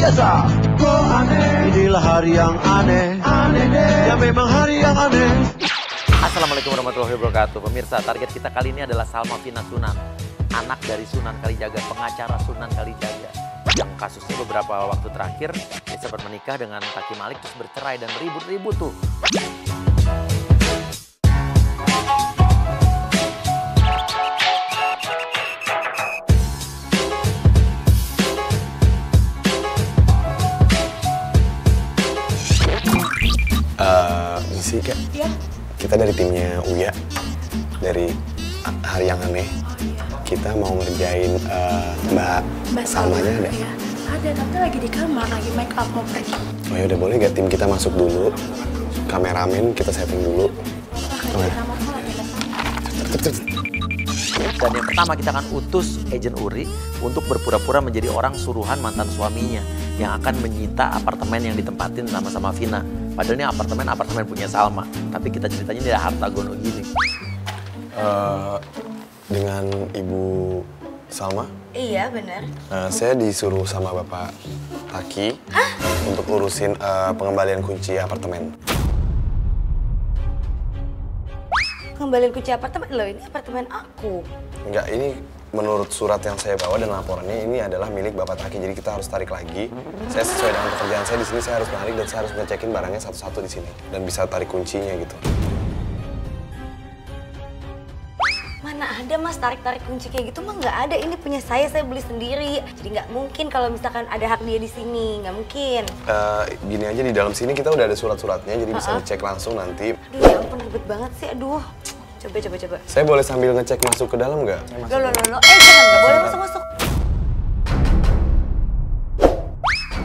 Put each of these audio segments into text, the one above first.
biasa. Kok aneh? Inilah hari yang aneh. Aneh deh. Ya memang hari yang aneh. Assalamualaikum warahmatullahi wabarakatuh. Pemirsa, target kita kali ini adalah Salma Vina Sunan, anak dari Sunan Kalijaga, pengacara Sunan Kalijaga. Yang kasusnya beberapa waktu terakhir, dia sempat menikah dengan Taki Malik, terus bercerai dan beribut-ribut tuh. Misi Kak, Iya. kita dari timnya Uya, dari Hari Yang Aneh. Kita mau ngerjain Mbak Salmanya ada? Iya. Ada, tante lagi di kamar, lagi make up mau pergi. Oh ya udah, boleh gak tim kita masuk dulu? Kameramen kita setting dulu. Di kamar kok lagi Dan yang pertama kita akan utus Agent Uri untuk berpura-pura menjadi orang suruhan mantan suaminya yang akan menyita apartemen yang ditempatin sama Vina. Padahal ini apartemen punya Salma. Tapi kita ceritanya tidak harta gono gini. Dengan Ibu Salma, Iya, benar. saya disuruh sama Bapak Taki untuk urusin pengembalian kunci apartemen. Kembaliin kunci apartemen. Loh, ini apartemen aku. Enggak, ini menurut surat yang saya bawa dan laporannya ini adalah milik Bapak Taki. Jadi kita harus tarik lagi. Saya sesuai dengan pekerjaan saya di sini, saya harus menarik dan saya harus ngecekin barangnya satu-satu di sini dan bisa tarik kuncinya gitu. Mana ada mas tarik-tarik kunci kayak gitu mah nggak ada. Ini punya saya beli sendiri. Jadi nggak mungkin kalau misalkan ada hak dia di sini, nggak mungkin. Gini aja, di dalam sini kita udah ada surat-suratnya, jadi bisa dicek langsung nanti. Aduh ya ampun ribet banget sih, aduh. Coba. Saya boleh sambil ngecek masuk ke dalam nggak? Loh. Jangan, nggak boleh masuk.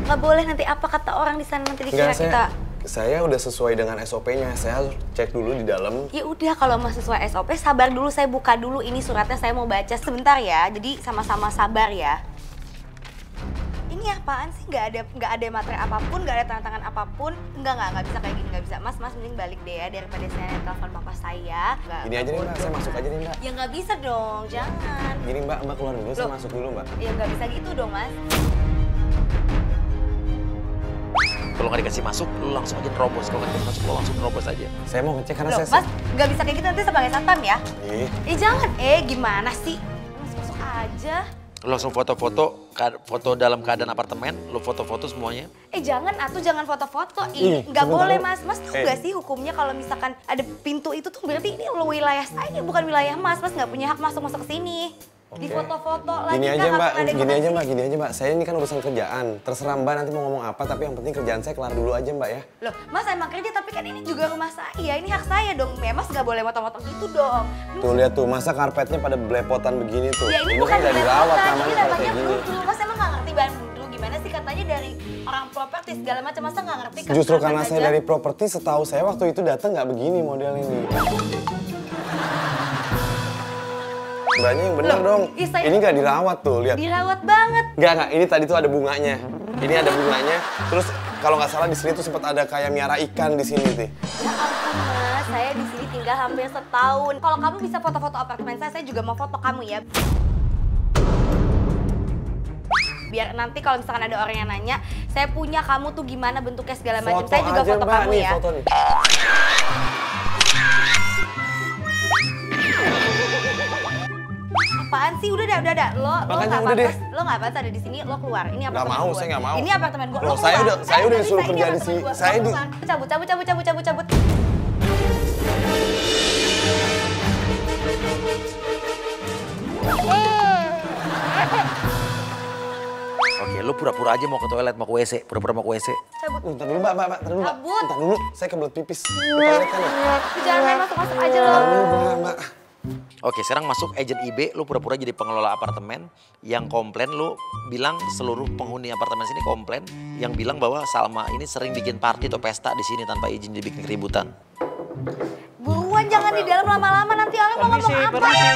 Nggak boleh, nanti apa kata orang di sana, nanti dikira kita. Saya udah sesuai dengan SOP-nya, saya harus cek dulu di dalam. Ya udah, kalau mas sesuai SOP, sabar dulu, saya buka dulu ini suratnya, saya mau baca sebentar ya. Jadi sama-sama sabar ya. Ini apaan sih? Nggak ada materi apapun, nggak ada tantangan apapun. Nggak bisa kayak gini, nggak bisa. Mas mending balik deh ya, daripada saya telepon papa saya. Gini aja nih Mbak, saya masuk aja nih Mbak. Ya nggak bisa dong, jangan. Gini Mbak keluar dulu, saya masuk dulu Mbak. Ya nggak bisa gitu dong mas. Kalau nggak dikasih masuk, lu langsung aja nerobos. Kalau nggak dikasih masuk, lu langsung nerobos aja. Saya mau ngecek karena Loh, saya... mas nggak bisa kayak gitu, nanti sebagai satpam ya. Jangan, gimana sih? Mas masuk aja. Lu langsung foto dalam keadaan apartemen, lu foto-foto semuanya. Jangan foto-foto. Ini nggak boleh mas. Mas tahu nggak sih hukumnya kalau misalkan ada pintu itu tuh berarti ini wilayah saya, bukan wilayah mas. Mas nggak punya hak masuk ke sini. Di foto-foto lagi. Gini aja mbak, saya ini kan urusan kerjaan. Terserah mbak nanti mau ngomong apa, tapi yang penting kerjaan saya kelar dulu aja mbak ya. Loh, mas emang kerja, tapi kan ini juga rumah saya, ini hak saya dong. Ya mas nggak boleh foto-foto gitu dong. Tuh lihat tuh, masa karpetnya pada belepotan begini tuh. Ya ini bukan kan udah dirawat ini namanya kalau namanya kayak gini. brudu. Mas emang nggak ngerti bahan brudu gimana sih, katanya dari orang properti segala macam, masa nggak ngerti kan? Justru karena saya dari properti, setahu saya waktu itu datang nggak begini model ini. Mbaknya yang bener dong. Ini nggak dirawat tuh, lihat. Dirawat banget. Nggak. Ini tadi tuh ada bunganya. Ini ada bunganya. Terus kalau nggak salah di sini tuh sempat ada kayak miara ikan di sini tuh. Ya ampun mas, saya di sini tinggal hampir setahun. Kalau kamu bisa foto-foto apartemen saya juga mau foto kamu ya. Biar nanti kalau misalkan ada orang yang nanya, saya punya kamu tuh gimana bentuknya segala macam. Saya juga foto Mbak, kamu nih, ya. Foto nih. Apaan sih? Udah. Lo nggak pantas ada di sini, lo keluar. Ini apartemen Nggak mau, gua. saya nggak mau. Ini apartemen gua. Loh, saya udah disuruh kerja di sini. Saya di... Cabut. Oke, lu pura-pura aja mau ke toilet, mau ke WC. Pura-pura mau ke WC. Cabut. Ntar dulu mbak, Cabut. Ntar dulu, saya kebelet pipis. Ke toilet kan ya? Jangan main masuk aja lo. Ntar dulu mbak. Oke, sekarang masuk agent IB, lu pura-pura jadi pengelola apartemen yang komplain, lu bilang seluruh penghuni apartemen sini komplain yang bilang bahwa Salma ini sering bikin party atau pesta di sini tanpa izin, dibikin keributan. Buruan, jangan di dalam lama-lama, nanti orang mau ngomong apa. Ya,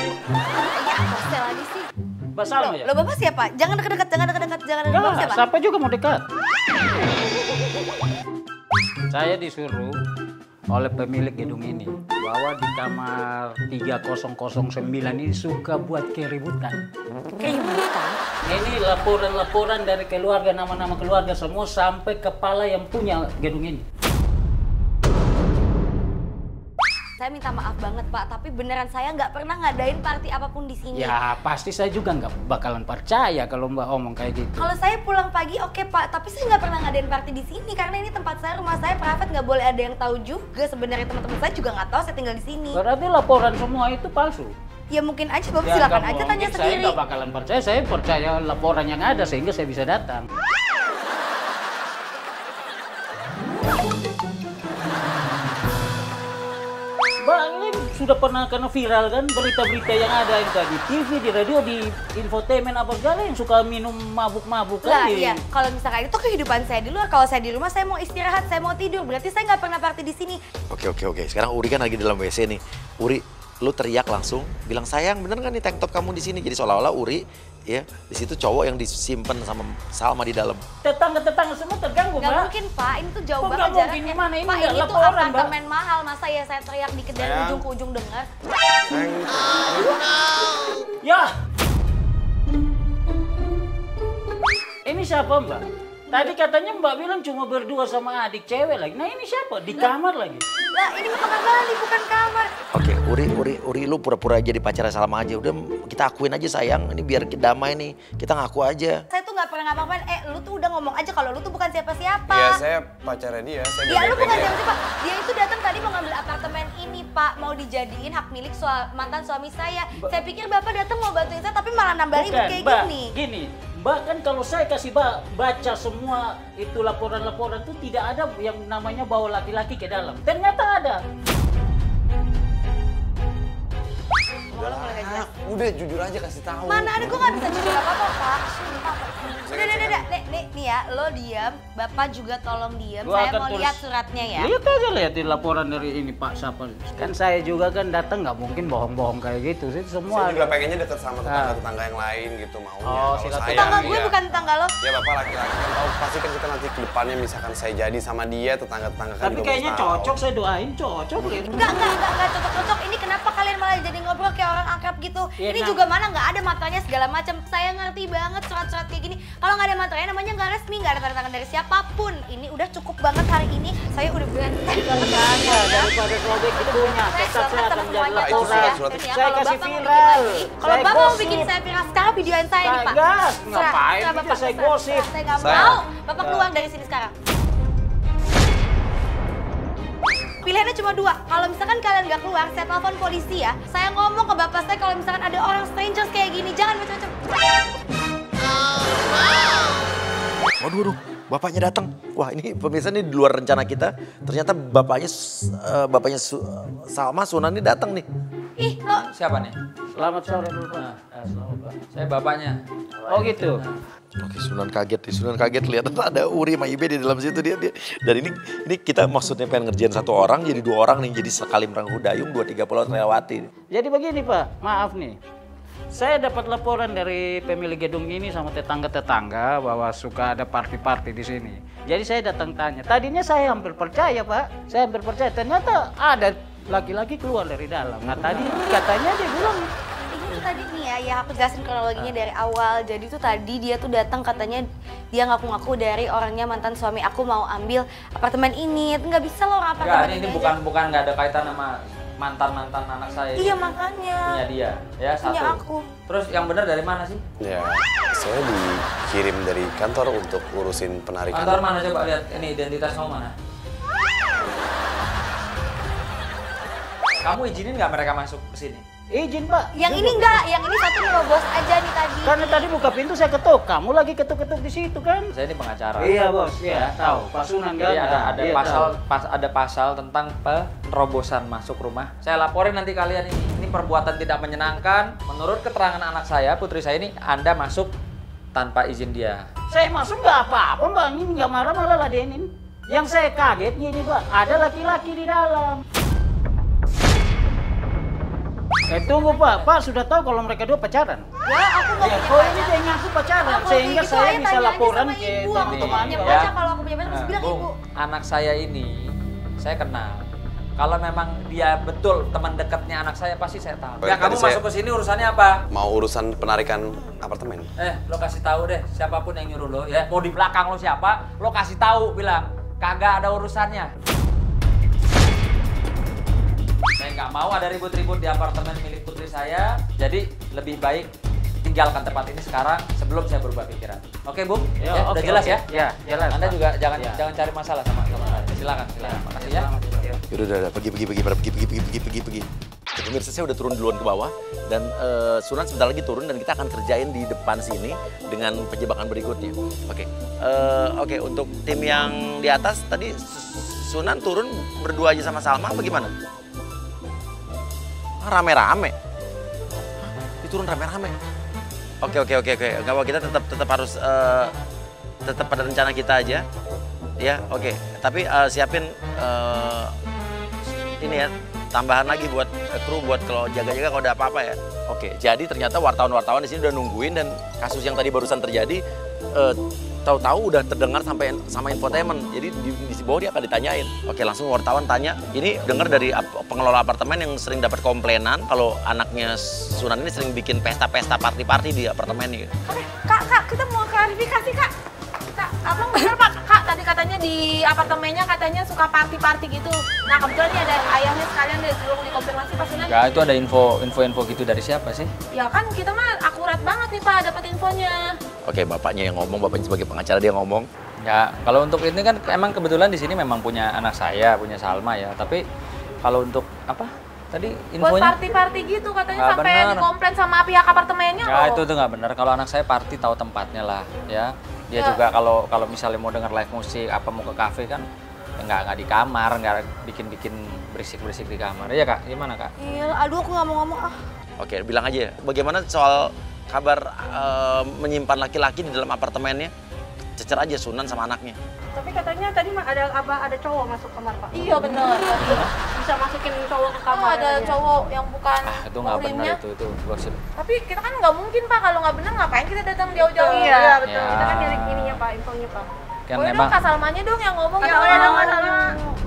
apa lagi sih? Mbak Salma ya? Lo bapak siapa? Jangan dekat-dekat. Bapak siapa? Siapa juga mau dekat. Saya disuruh oleh pemilik gedung ini bahwa di kamar 3009 ini suka buat keributan. Keributan? Ini laporan-laporan dari keluarga, nama-nama keluarga semua sampai kepala yang punya gedung ini. Saya minta maaf banget Pak, tapi beneran saya nggak pernah ngadain party apapun di sini. Ya pasti saya juga nggak bakalan percaya kalau Mbak omong kayak gitu. Kalau saya pulang pagi oke Pak, tapi saya nggak pernah ngadain party di sini karena ini tempat saya, rumah saya private, nggak boleh ada yang tahu juga. Sebenarnya teman-teman saya juga nggak tahu saya tinggal di sini. Berarti laporan semua itu palsu. Ya mungkin aja Bapak Ya, silakan nggak aja tanya mungkin. Saya sendiri. nggak bakalan percaya, saya percaya laporan yang ada sehingga saya bisa datang. Bang, ini sudah pernah kena viral kan berita-berita yang ada yang di TV, di radio, di infotainment apa segala yang suka minum mabuk-mabuk Lah kan? iya, kalau misalkan itu kehidupan saya di luar, kalau saya di rumah saya mau istirahat, saya mau tidur, berarti saya nggak pernah party di sini. Oke. Sekarang Uri kan lagi di dalam WC nih. Uri, lu teriak langsung, bilang sayang bener nggak nih tank top kamu di sini? Jadi seolah-olah Uri, ya di situ cowok yang disimpan sama Salma di dalam. Tetangga-tetangga semua terganggu, Nggak Mbak. mungkin Pak, ini tuh jauh Kok banget nggak mungkin? jaraknya. Gimana? Ini Pak nggak ini tuh laporan, Mbak. apartemen mahal, masa ya saya teriak dikit dari ujung ke ujung dengar. Ya. Ini siapa Mbak? Tadi katanya Mbak bilang cuma berdua sama adik cewek lagi. Nah ini siapa? Di kamar lagi. Lah ini mah kamar mandi bukan kamar. Oke, Uri lu pura-pura jadi pacarnya Salma aja. Udah kita akuin aja sayang, ini biar kita damai nih. Kita ngaku aja. Saya tuh nggak pernah ngapa-ngapain. Lu tuh udah ngomong aja kalau lu tuh bukan siapa-siapa. Iya, saya pacarnya dia. Saya Ya lu baik-baik bukan aja. siapa-siapa. Dia itu datang tadi mau ngambil apartemen ini Pak, mau dijadiin hak milik mantan suami saya. Saya pikir Bapak datang mau bantuin saya tapi malah nambah ribut kayak Mbak. gini. Gini, Mbak kan kalau saya kasih baca semua itu laporan-laporan tuh tidak ada yang namanya bawa laki-laki ke dalam. Ternyata ada. Udah jujur aja kasih tahu. Mana ada, gue nggak bisa jujur apa-apa Pak. Sumpah. Udah. Nih ya, lo diam. Bapak juga tolong diam. Gua Saya akan mau tulis. lihat suratnya ya. Lihat aja, lihatin laporan dari ini Pak siapa. Kan saya juga kan datang nggak mungkin bohong-bohong kayak gitu. Itu semua. Saya juga pengennya deket sama tetangga-tetangga yang lain gitu maunya. Oh, Kalau silaturahmi. saya, Tetangga gue iya. bukan tetangga lo. Ya Bapak laki-laki kan tahu pasti kan kita nanti ke depannya misalkan saya jadi sama dia tetangga-tetangga kan Tapi juga kayaknya pasti tahu. cocok, saya doain cocok. Enggak cocok-cocok. Ini kenapa kalian malah jadi ngobrol kayak orang akrab gitu? Ya, Ini nah. juga mana nggak ada materinya segala macam. Saya ngerti banget surat-surat kayak gini. Kalau nggak ada materinya namanya nggak resmi, nggak ada tanda tangan dari siapapun. Ini udah cukup banget hari ini. Saya udah berani. Makanya daripada sobek itunya, tetap saya akan jadi Itu laporan. surat-surat. Saya kasih viral. Kalau Saya Bapak mau gosip. bikin saya viral sekarang videoin saya nih Pak. Gas, Serah, ngapain serah, juga Bapak, saya serah, gosip. serah. Saya nggak Saya- mau. Bapak keluar dari sini sekarang. Pilihannya cuma dua. Kalau misalkan kalian nggak keluar, saya telepon polisi ya. Saya ngomong ke bapak saya kalau misalkan ada orang strangers kayak gini, jangan macam-macam. Waduh, bapaknya datang. Wah ini pemirsa ini di luar rencana kita. Ternyata bapaknya Salma Sunan ini datang nih. Ih, lo Siapa nih? Selamat sore dulu Pak. Selamat Pak. Saya bapaknya. Oh gitu. Oke, Sunan kaget. Sunan kaget lihat ada Uri sama Ibe di dalam situ dia. Dan ini kita maksudnya pengen ngerjain satu orang jadi dua orang nih. Jadi sekali merangkul dayung 2-3 pulau terlewati. Jadi begini Pak, maaf nih. Saya dapat laporan dari pemilik gedung ini sama tetangga-tetangga bahwa suka ada party-party di sini. Jadi saya datang tanya. Tadinya saya hampir percaya Pak. Saya hampir percaya. Ternyata ada laki-laki keluar dari dalam. Nah tadi katanya dia bilang. ini tuh tadi nih ya aku jelasin kronologinya dari awal. Jadi tuh tadi dia tuh datang katanya dia ngaku-ngaku dari orangnya mantan suami aku mau ambil apartemen ini. Nggak bisa loh orang Enggak, apartemen ini aja. bukan nggak ada kaitan sama mantan anak saya. Iya makanya. Punya dia, ya Punya satu. aku. Terus yang benar dari mana sih? Ya, saya dikirim dari kantor untuk urusin penarikan. Kantor mana coba lihat ini identitas kamu mana? Kamu izinin nggak mereka masuk ke sini? Izin Pak. Yang ini enggak, yang ini satu nerobos aja nih tadi. Karena tadi buka pintu saya ketuk. Kamu lagi ketuk-ketuk di situ kan? Saya ini pengacara. Iya bos, iya tahu. Pak Sunan Jadi kan? ada Iya, pasal tahu. ada pasal tentang penerobosan masuk rumah. Saya laporin nanti kalian ini. Ini perbuatan tidak menyenangkan. Menurut keterangan anak saya, putri saya ini, Anda masuk tanpa izin dia. Saya masuk nggak apa-apa Mbak, ini nggak marah malah ladenin. Yang saya kaget gini Pak, ada laki-laki di dalam. Tunggu Pak sudah tahu kalau mereka dua pacaran? Ya, aku nggak Ya, punya kok ini pacar. dia ngaku pacaran, Kalau sehingga begitu, saya ayo bisa tanya aja laporan sama ke ibu. Aku teman-teman. punya Ya. pacar, kalau aku punya pacar harus bilang Bung, ibu. anak saya ini, saya kenal. Kalau memang dia betul teman dekatnya anak saya, pasti saya tahu. Baik, Ya kamu tadi saya- masuk ke sini urusannya apa? Mau urusan penarikan apartemen. Lo kasih tahu deh siapapun yang nyuruh lo ya. Mau di belakang lo siapa, lo kasih tahu bilang kagak ada urusannya. Saya nggak mau ada ribut-ribut di apartemen milik putri saya. Jadi lebih baik tinggalkan tempat ini sekarang sebelum saya berubah pikiran. Oke, Bung? Ya, udah oke, jelas oke. ya? Ya, jelas, Anda Pak. juga jangan Ya. jangan cari masalah sama saya. Silakan. Makasih ya. Yaudah, pergi. Pemirsa, saya udah turun duluan ke bawah dan Sunan sebentar lagi turun dan kita akan kerjain di depan sini dengan penjebakan berikutnya. Oke, untuk tim yang di atas tadi Sunan turun berdua aja sama Salma apa gimana? Rame-rame. Diturun rame-rame. Oke. Enggak apa, kita tetap harus tetap pada rencana kita aja. Ya, oke. Tapi siapin ini ya, tambahan lagi buat kru buat kalau jaga-jaga kalau ada apa-apa ya. Oke, jadi ternyata wartawan-wartawan di sini udah nungguin dan kasus yang tadi barusan terjadi tahu-tahu udah terdengar sampai sama infotainment. Jadi di bawah dia akan ditanyain. Oke, langsung wartawan tanya. Ini dengar dari pengelola apartemen yang sering dapat komplainan kalau anaknya Sunan ini sering bikin pesta-pesta party-party di apartemennya. Kak, kita mau klarifikasi, Kak. Abang bener, Pak. Kak, tadi katanya di apartemennya katanya suka party-party gitu. Nah, kebetulan ini ada ayahnya sekalian deh, dulu dikonfirmasi Pak Sunan. Ya, itu ada info gitu dari siapa sih? Ya kan kita mah akurat banget nih, Pak, dapat infonya. Oke, bapaknya yang ngomong, bapaknya sebagai pengacara dia ngomong. Ya, kalau untuk ini kan emang kebetulan di sini memang punya anak saya, punya Salma ya. Tapi kalau untuk apa? Tadi Buat infonya party-party gitu katanya Nggak sampai bener. dikomplain sama pihak apartemennya ya loh. itu tuh nggak benar. Kalau anak saya party tahu tempatnya lah, ya. Dia Ya. juga kalau misalnya mau denger live musik, apa mau ke kafe kan ya nggak di kamar, nggak bikin berisik di kamar. Iya Kak, gimana Kak? Iya, aduh aku nggak mau ngomong ah. Oke, bilang aja. Bagaimana soal kabar menyimpan laki-laki di dalam apartemennya? Cecer aja Sunan sama anaknya. Tapi katanya tadi ada cowok masuk kamar, Pak. Iya benar. Bisa masukin cowok ke kamar. Ada cowok yang bukan Itu nggak benar muhrimnya. itu gosip. Tapi kita kan nggak mungkin, Pak, kalau nggak benar ngapain kita datang jauh-jauh. Iya, betul. Ya. Kita kan nyari ininya, Pak, infonya, Pak. Kan Boleh memang dong Kak Salmanya dong yang ngomong. Ya yang udah dong, ngomong. Kak Salma.